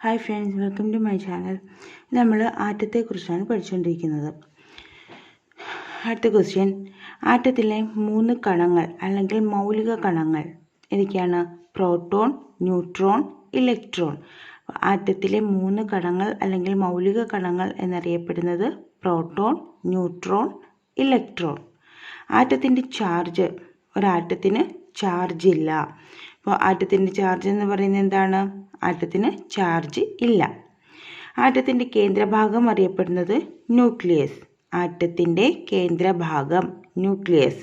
Hi friends, welcome to my channel. നമ്മൾ ആറ്റത്തെക്കുറിച്ചാണ് പഠിച്ചുകൊണ്ടിരിക്കുന്നത്. അടുത്ത ക്വസ്റ്റ്യൻ, ആറ്റത്തിലെ 3 കണങ്ങൾ അല്ലെങ്കിൽ മൗലിക കണങ്ങൾ ഏതൊക്കെയാണ്? Proton, neutron, electron. ആറ്റത്തിലെ 3 കണങ്ങൾ അല്ലെങ്കിൽ മൗലിക കണങ്ങൾ എന്നറിയപ്പെടുന്നത് പ്രോട്ടോൺ, ന്യൂട്രോൺ, ഇലക്ട്രോൺ. ആറ്റത്തിൻ്റെ ചാർജ്, ഒരാറ്റത്തിന് ചാർജ് ഇല്ല. അപ്പോൾ ആറ്റത്തിൻ്റെ ചാർജ് എന്ന് പറയുന്നത് എന്താണ്? ആറ്റത്തിന് ചാർജ് ഇല്ല. ആറ്റത്തിൻ്റെ കേന്ദ്രഭാഗം അറിയപ്പെടുന്നത് ന്യൂക്ലിയസ്. ആറ്റത്തിൻ്റെ കേന്ദ്രഭാഗം ന്യൂക്ലിയസ്.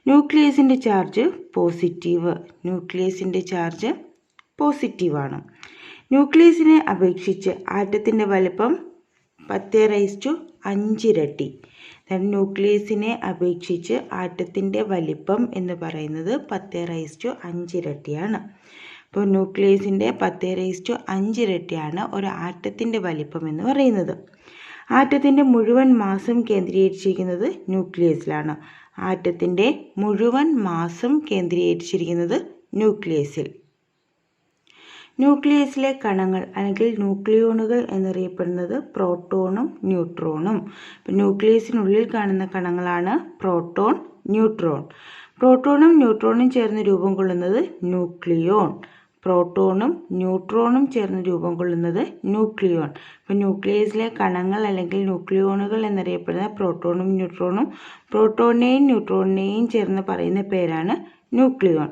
ന്യൂക്ലിയസിൻ്റെ ചാർജ് പോസിറ്റീവ്. ന്യൂക്ലിയസിൻ്റെ ചാർജ് പോസിറ്റീവാണ്. ന്യൂക്ലിയസിനെ അപേക്ഷിച്ച് ആറ്റത്തിൻ്റെ വലിപ്പം 10⁵ ഇരട്ടി. ന്യൂക്ലിയസിനെ അപേക്ഷിച്ച് ആറ്റത്തിൻ്റെ വലിപ്പം എന്ന് പറയുന്നത് 10⁵ ഇരട്ടിയാണ്. അപ്പോൾ ന്യൂക്ലിയസിൻ്റെ 10⁵ ഇരട്ടിയാണ് ഒരു ആറ്റത്തിൻ്റെ വലിപ്പം എന്ന് പറയുന്നത്. ആറ്റത്തിൻ്റെ മുഴുവൻ മാസും കേന്ദ്രീകരിച്ചിരിക്കുന്നത് ന്യൂക്ലിയസിലാണ്. ആറ്റത്തിൻ്റെ മുഴുവൻ മാസും കേന്ദ്രീകരിച്ചിരിക്കുന്നത് ന്യൂക്ലിയസിൽ. ന്യൂക്ലിയസിലെ കണങ്ങൾ അല്ലെങ്കിൽ ന്യൂക്ലിയോണുകൾ എന്നറിയപ്പെടുന്നത് പ്രോട്ടോണും ന്യൂട്രോണും. ന്യൂക്ലിയസിനുള്ളിൽ കാണുന്ന കണങ്ങളാണ് പ്രോട്ടോൺ, ന്യൂട്രോൺ. പ്രോട്ടോണും ന്യൂട്രോണും ചേർന്ന് രൂപം കൊള്ളുന്നത് ന്യൂക്ലിയോൺ. പ്രോട്ടോണും ന്യൂട്രോണും ചേർന്ന് രൂപം കൊള്ളുന്നത് ന്യൂക്ലിയോൺ. ന്യൂക്ലിയസിലെ കണങ്ങൾ അല്ലെങ്കിൽ ന്യൂക്ലിയോണുകൾ എന്നറിയപ്പെടുന്ന പ്രോട്ടോണും ന്യൂട്രോണും. പ്രോട്ടോണിനെയും ന്യൂട്രോണിനെയും ചേർന്ന് പറയുന്ന പേരാണ് ന്യൂക്ലിയോൺ.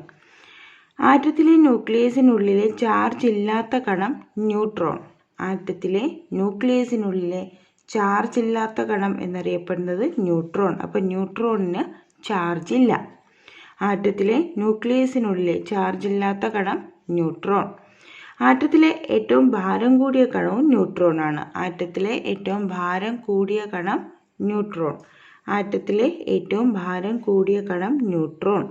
ആറ്റത്തിലെ ന്യൂക്ലിയസിനുള്ളിലെ ചാർജ് ഇല്ലാത്ത കണം ന്യൂട്രോൺ. ആറ്റത്തിലെ ന്യൂക്ലിയസിനുള്ളിലെ ചാർജ് ഇല്ലാത്ത കണം എന്നറിയപ്പെടുന്നത് ന്യൂട്രോൺ. അപ്പോൾ ന്യൂട്രോണിന് ചാർജ് ഇല്ല. ആറ്റത്തിലെ ന്യൂക്ലിയസിനുള്ളിലെ ചാർജ് ഇല്ലാത്ത കണം ന്യൂട്രോൺ. ആറ്റത്തിലെ ഏറ്റവും ഭാരം കൂടിയ കണവും ന്യൂട്രോൺ ആണ്. ആറ്റത്തിലെ ഏറ്റവും ഭാരം കൂടിയ കണം ന്യൂട്രോൺ. ആറ്റത്തിലെ ഏറ്റവും ഭാരം കൂടിയ കണം ന്യൂട്രോൺ.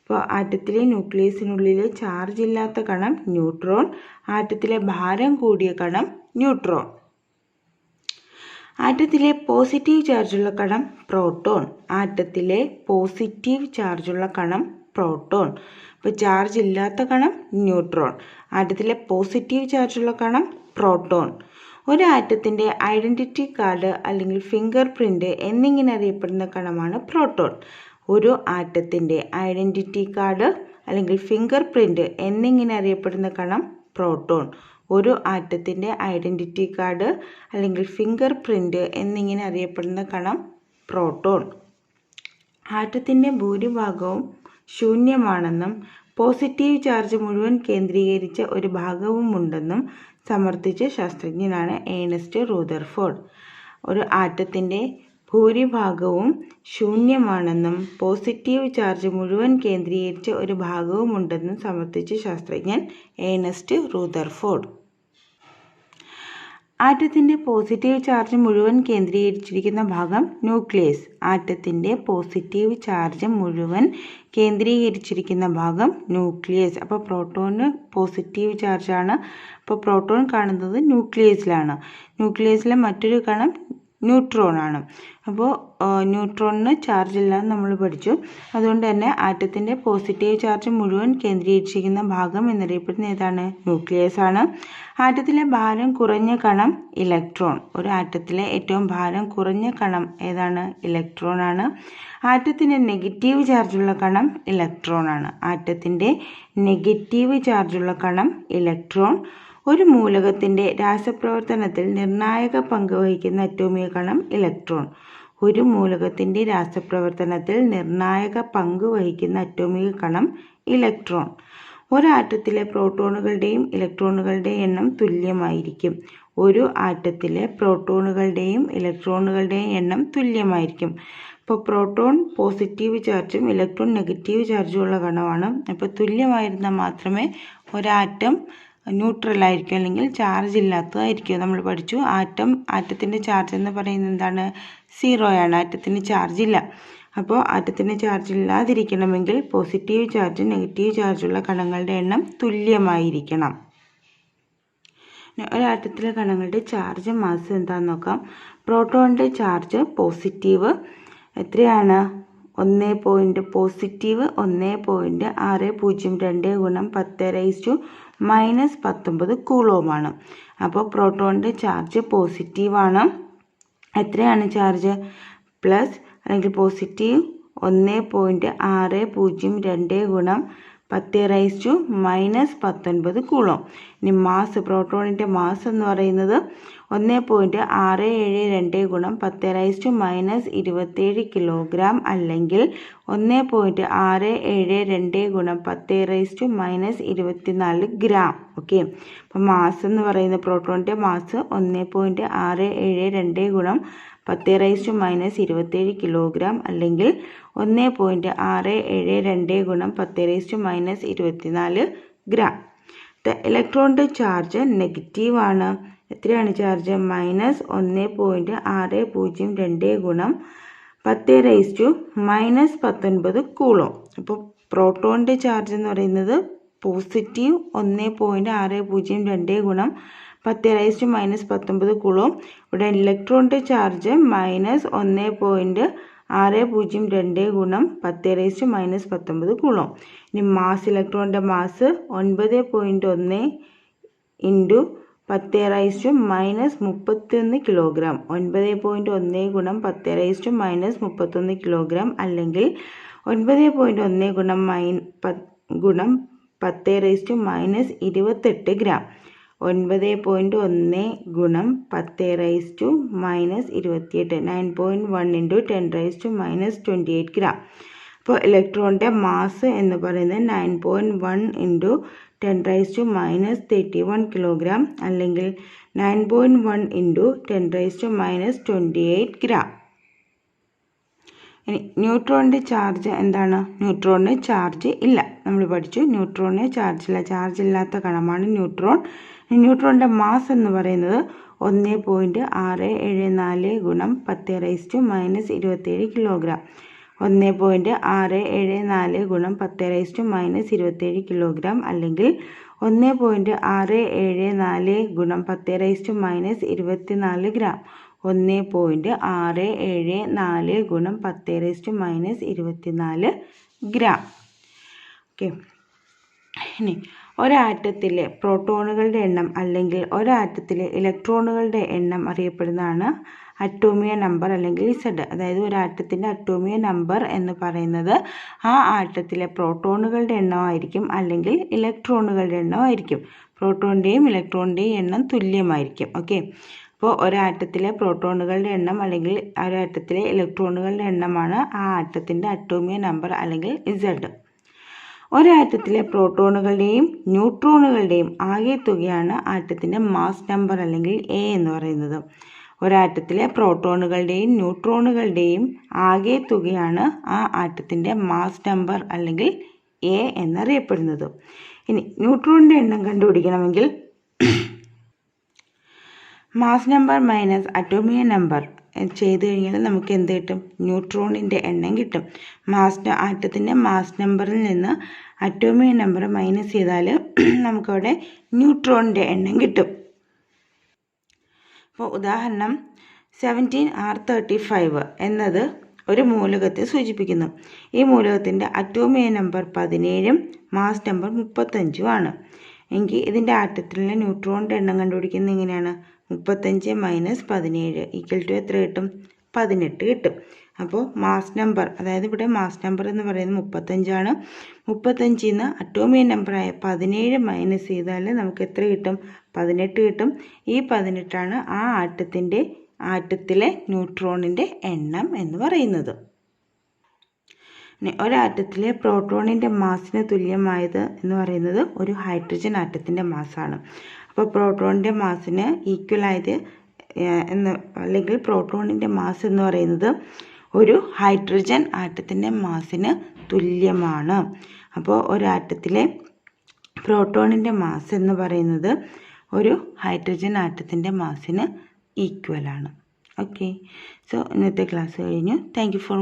അപ്പോൾ ആറ്റത്തിലെ ന്യൂക്ലിയസിനുള്ളിലെ ചാർജ് ഇല്ലാത്ത കണം ന്യൂട്രോൺ. ആറ്റത്തിലെ ഭാരം കൂടിയ കണം ന്യൂട്രോൺ. ആറ്റത്തിലെ പോസിറ്റീവ് ചാർജുള്ള കണം പ്രോട്ടോൺ. ആറ്റത്തിലെ പോസിറ്റീവ് ചാർജുള്ള കണം പ്രോട്ടോൺ. അപ്പോൾ ചാർജ് ഇല്ലാത്ത കണം ന്യൂട്രോൺ. ആറ്റത്തിലെ പോസിറ്റീവ് ചാർജുള്ള കണം പ്രോട്ടോൺ. ഒരു ആറ്റത്തിൻ്റെ ഐഡൻറ്റിറ്റി കാർഡ് അല്ലെങ്കിൽ ഫിംഗർ പ്രിൻ്റ് എന്നിങ്ങനെ അറിയപ്പെടുന്ന കണമാണ് പ്രോട്ടോൺ. ഒരു ആറ്റത്തിൻ്റെ ഐഡൻറ്റിറ്റി കാർഡ് അല്ലെങ്കിൽ ഫിംഗർ പ്രിൻ്റ് എന്നിങ്ങനെ അറിയപ്പെടുന്ന കണം പ്രോട്ടോൺ. ഒരു ആറ്റത്തിൻ്റെ ഐഡൻറ്റിറ്റി കാർഡ് അല്ലെങ്കിൽ ഫിംഗർ പ്രിൻ്റ് എന്നിങ്ങനെ അറിയപ്പെടുന്ന കണം പ്രോട്ടോൺ. ആറ്റത്തിൻ്റെ ഭൂരിഭാഗവും ശൂന്യമാണെന്നും പോസിറ്റീവ് ചാർജ് മുഴുവൻ കേന്ദ്രീകരിച്ച ഒരു ഭാഗവുമുണ്ടെന്നും സമർത്ഥിച്ച ശാസ്ത്രജ്ഞനാണ് ഏണസ്റ്റ് റൂദർഫോർഡ്. ഒരു ആറ്റത്തിൻ്റെ ഭൂരിഭാഗവും ശൂന്യമാണെന്നും പോസിറ്റീവ് ചാർജ് മുഴുവൻ കേന്ദ്രീകരിച്ച ഒരു ഭാഗവുമുണ്ടെന്നും സമർത്ഥിച്ച ശാസ്ത്രജ്ഞൻ ഏണസ്റ്റ് റൂദർഫോർഡ്. ആറ്റത്തിൻ്റെ പോസിറ്റീവ് ചാർജ് മുഴുവൻ കേന്ദ്രീകരിച്ചിരിക്കുന്ന ഭാഗം ന്യൂക്ലിയസ്. ആറ്റത്തിൻ്റെ പോസിറ്റീവ് ചാർജ് മുഴുവൻ കേന്ദ്രീകരിച്ചിരിക്കുന്ന ഭാഗം ന്യൂക്ലിയസ്. അപ്പോൾ പ്രോട്ടോണിന് പോസിറ്റീവ് ചാർജാണ്. അപ്പോൾ പ്രോട്ടോൺ കാണുന്നത് ന്യൂക്ലിയസിലാണ്. ന്യൂക്ലിയസിലെ മറ്റൊരു കണം ന്യൂട്രോൺ ആണ്. അപ്പോൾ ന്യൂട്രോണിന് ചാർജ് ഇല്ല എന്ന് നമ്മൾ പഠിച്ചു. അതുകൊണ്ട് തന്നെ ആറ്റത്തിൻ്റെ പോസിറ്റീവ് ചാർജ് മുഴുവൻ കേന്ദ്രീകരിച്ചിരിക്കുന്ന ഭാഗം എന്നറിയപ്പെടുന്ന ഏതാണ്? ന്യൂക്ലിയസ് ആണ്. ആറ്റത്തിലെ ഭാരം കുറഞ്ഞ കണം ഇലക്ട്രോൺ. ഒരു ആറ്റത്തിലെ ഏറ്റവും ഭാരം കുറഞ്ഞ കണം ഏതാണ്? ഇലക്ട്രോൺ ആണ്. ആറ്റത്തിൻ്റെ നെഗറ്റീവ് ചാർജുള്ള കണം ഇലക്ട്രോൺ ആണ്. ആറ്റത്തിൻ്റെ നെഗറ്റീവ് ചാർജുള്ള കണം ഇലക്ട്രോൺ. ഒരു മൂലകത്തിൻ്റെ രാസപ്രവർത്തനത്തിൽ നിർണായക പങ്ക് വഹിക്കുന്ന അറ്റോമിക കണം ഇലക്ട്രോൺ. ഒരു മൂലകത്തിൻ്റെ രാസപ്രവർത്തനത്തിൽ നിർണായക പങ്ക് വഹിക്കുന്ന അറ്റോമിക കണം ഇലക്ട്രോൺ. ഒരാറ്റത്തിലെ പ്രോട്ടോണുകളുടെയും ഇലക്ട്രോണുകളുടെയും എണ്ണം തുല്യമായിരിക്കും. ഒരു ആറ്റത്തിലെ പ്രോട്ടോണുകളുടെയും ഇലക്ട്രോണുകളുടെയും എണ്ണം തുല്യമായിരിക്കും. അപ്പോൾ പ്രോട്ടോൺ പോസിറ്റീവ് ചാർജും ഇലക്ട്രോൺ നെഗറ്റീവ് ചാർജും ഉള്ള കണമാണ്. അപ്പോൾ തുല്യമായിരുന്നാൽ മാത്രമേ ഒരാറ്റം ന്യൂട്രൽ ആയിരിക്കും, അല്ലെങ്കിൽ ചാർജ് ഇല്ലാത്തതായിരിക്കും. നമ്മൾ പഠിച്ചു ആറ്റത്തിൻ്റെ ചാർജ് എന്ന് പറയുന്നത് എന്താണ്? 0 ആണ്. ആറ്റത്തിന് ചാർജ് ഇല്ല. അപ്പോൾ ആറ്റത്തിന് ചാർജ് ഇല്ലാതിരിക്കണമെങ്കിൽ പോസിറ്റീവ് ചാർജ് നെഗറ്റീവ് ചാർജുള്ള കണങ്ങളുടെ എണ്ണം തുല്യമായിരിക്കണം. ഒരാറ്റത്തിലെ കണങ്ങളുടെ ചാർജ് മാസ് എന്താണെന്ന് നോക്കാം. പ്രോട്ടോണിൻ്റെ ചാർജ് പോസിറ്റീവ് എത്രയാണ്? പോസിറ്റീവ് 1.602 × 10⁻³ -19 കൂളോമാണ്. അപ്പോൾ പ്രോട്ടോണിൻ്റെ ചാർജ് പോസിറ്റീവാണ്. എത്രയാണ് ചാർജ്? പ്ലസ് അല്ലെങ്കിൽ പോസിറ്റീവ് 1.602 ഗുണം 10⁻⁻19 കൂളോം. ഇനി മാസ്, പ്രോട്ടോണിൻ്റെ മാസ് എന്ന് പറയുന്നത് 1.672 ഗുണം 10⁻⁻27 കിലോഗ്രാം അല്ലെങ്കിൽ 1.672 ഗുണം 10⁻⁻24 ഗ്രാം. ഓക്കെ, അപ്പോൾ മാസ് എന്ന് പറയുന്നത് പ്രോട്ടോണിൻ്റെ മാസ് 1.672 ഗുണം 10⁻⁻27 കിലോഗ്രാം അല്ലെങ്കിൽ 1.672 ഗുണം 10⁻⁻24 ഗ്രാം. ഇലക്ട്രോണിൻ്റെ ചാർജ് നെഗറ്റീവാണ്. എത്രയാണ് ചാർജ്? -1.602 ഗുണം 10⁻⁻19 കൂളോം. അപ്പോൾ പ്രോട്ടോണിൻ്റെ ചാർജ് എന്ന് പറയുന്നത് പോസിറ്റീവ് 1.602 ഗുണം 10⁻⁻19 കൂളോം. ഇവിടെ ഇലക്ട്രോണിൻ്റെ ചാർജ് -1.602 ഗുണം 10⁻⁻19 കൂളോം. ഇനി മാസ്, ഇലക്ട്രോണിൻ്റെ മാസ് 9.1 ഇൻറ്റു 10⁻⁻31 കിലോഗ്രാം. 9.1 ഗുണം 10⁻⁻31 കിലോഗ്രാം അല്ലെങ്കിൽ 9.1 ഗുണം 10⁻⁻28 ഗ്രാം. 9.1 ഗുണം 10⁻⁻28 9.1 ഇൻറ്റു 10⁻⁻28 ഗ്രാം. അപ്പോൾ ഇലക്ട്രോണിൻ്റെ മാസ് എന്ന് പറയുന്നത് 9.1 ഇൻറ്റു 10⁻⁻31 കിലോഗ്രാം അല്ലെങ്കിൽ 9.1 ഇൻറ്റു 10⁻⁻28 ഗ്രാം. ഇനി ന്യൂട്രോണിൻ്റെ ചാർജ് എന്താണ്? ന്യൂട്രോണിന് ചാർജ് ഇല്ല. നമ്മൾ പഠിച്ചു ന്യൂട്രോണിന് ചാർജില്ല. ചാർജ് ഇല്ലാത്ത കണമാണ് ന്യൂട്രോൺ. ന്യൂട്രോണിൻ്റെ മാസ് എന്ന് പറയുന്നത് 1.674 ഗുണം 10⁻⁻27 കിലോഗ്രാം. 1.674 ഗുണം 10⁻⁻27 കിലോഗ്രാം അല്ലെങ്കിൽ 1.674 ഗുണം 10⁻⁻24 ഗ്രാം. 1.674 ഗുണം 10⁻⁻24 ഗ്രാം. ഓക്കെ, ഇനി ഒരാറ്റത്തിലെ പ്രോട്ടോണുകളുടെ എണ്ണം അല്ലെങ്കിൽ ഒരാറ്റത്തിലെ ഇലക്ട്രോണുകളുടെ എണ്ണം അറിയപ്പെടുന്നതാണ് അറ്റോമിക നമ്പർ അല്ലെങ്കിൽ ഇസഡ്. അതായത് ഒരാറ്റത്തിൻ്റെ അറ്റോമിക നമ്പർ എന്ന് പറയുന്നത് ആ ആറ്റത്തിലെ പ്രോട്ടോണുകളുടെ എണ്ണമായിരിക്കും അല്ലെങ്കിൽ ഇലക്ട്രോണുകളുടെ എണ്ണമായിരിക്കും. പ്രോട്ടോണിൻ്റെയും ഇലക്ട്രോണിൻ്റെയും എണ്ണം തുല്യമായിരിക്കും. ഓക്കെ, അപ്പോൾ ഒരാറ്റത്തിലെ പ്രോട്ടോണുകളുടെ എണ്ണം അല്ലെങ്കിൽ ഒരാറ്റത്തിലെ ഇലക്ട്രോണുകളുടെ എണ്ണമാണ് ആ ആറ്റത്തിൻ്റെ അറ്റോമിക നമ്പർ അല്ലെങ്കിൽ ഇസഡ്. ഒരാറ്റത്തിലെ പ്രോട്ടോണുകളുടെയും ന്യൂട്രോണുകളുടെയും ആകെത്തുകയാണ് ആറ്റത്തിൻ്റെ മാസ് നമ്പർ അല്ലെങ്കിൽ എ എന്ന് പറയുന്നത്. ഒരാറ്റത്തിലെ പ്രോട്ടോണുകളുടെയും ന്യൂട്രോണുകളുടെയും ആകെത്തുകയാണ് ആ ആറ്റത്തിൻ്റെ മാസ് നമ്പർ അല്ലെങ്കിൽ എ എന്നറിയപ്പെടുന്നത്. ഇനി ന്യൂട്രോണിൻ്റെ എണ്ണം കണ്ടുപിടിക്കണമെങ്കിൽ മാസ് നമ്പർ മൈനസ് അറ്റോമിക നമ്പർ ചെയ്ത് കഴിഞ്ഞാൽ നമുക്ക് എന്ത് കിട്ടും? ന്യൂട്രോണിൻ്റെ എണ്ണം കിട്ടും. ആറ്റത്തിൻ്റെ മാസ് നമ്പറിൽ നിന്ന് അറ്റോമിക നമ്പർ മൈനസ് ചെയ്താൽ നമുക്കവിടെ ന്യൂട്രോണിൻ്റെ എണ്ണം കിട്ടും. അപ്പോൾ ഉദാഹരണം 17R35 എന്നത് ഒരു മൂലകത്തെ സൂചിപ്പിക്കുന്നു. ഈ മൂലകത്തിൻ്റെ അറ്റോമിക നമ്പർ 17ഉം മാസ് നമ്പർ 35ഉം എങ്കിൽ ഇതിൻ്റെ ആറ്റത്തിലുള്ള ന്യൂട്രോണിൻ്റെ എണ്ണം കണ്ടുപിടിക്കുന്നത് എങ്ങനെയാണ്? 35 മൈനസ് 17 ഈക്വൽ ടു എത്ര കിട്ടും? 18 കിട്ടും. അപ്പോൾ മാസ് നമ്പർ, അതായത് ഇവിടെ മാസ് നമ്പർ എന്ന് പറയുന്നത് 35ആണ്. 35ൽ നിന്ന് അറ്റോമിക നമ്പറായ 17 മൈനസ് ചെയ്താൽ നമുക്ക് എത്ര കിട്ടും? 18 കിട്ടും. ഈ 18ആണ് ആ ആറ്റത്തിലെ ന്യൂട്രോണിൻ്റെ എണ്ണം എന്ന് പറയുന്നത്. ഒരാറ്റത്തിലെ പ്രോട്ടോണിൻ്റെ മാസിന് തുല്യമായത് എന്ന് പറയുന്നത് ഒരു ഹൈഡ്രജൻ ആറ്റത്തിൻ്റെ മാസാണ്. അപ്പോൾ പ്രോട്ടോണിൻ്റെ മാസിന് ഈക്വൽ ആയത് അല്ലെങ്കിൽ പ്രോട്ടോണിൻ്റെ മാസ് എന്ന് പറയുന്നത് ഒരു ഹൈഡ്രജൻ ആറ്റത്തിൻ്റെ മാസിന് തുല്യമാണ്. അപ്പോൾ ഒരാറ്റത്തിലെ പ്രോട്ടോണിൻ്റെ മാസ് എന്ന് പറയുന്നത് ഒരു ഹൈഡ്രജൻ ആറ്റത്തിൻ്റെ മാസിന് ഈക്വലാണ്. ഓക്കെ, സോ ഇന്നത്തെ ക്ലാസ് കഴിഞ്ഞു. Thank you for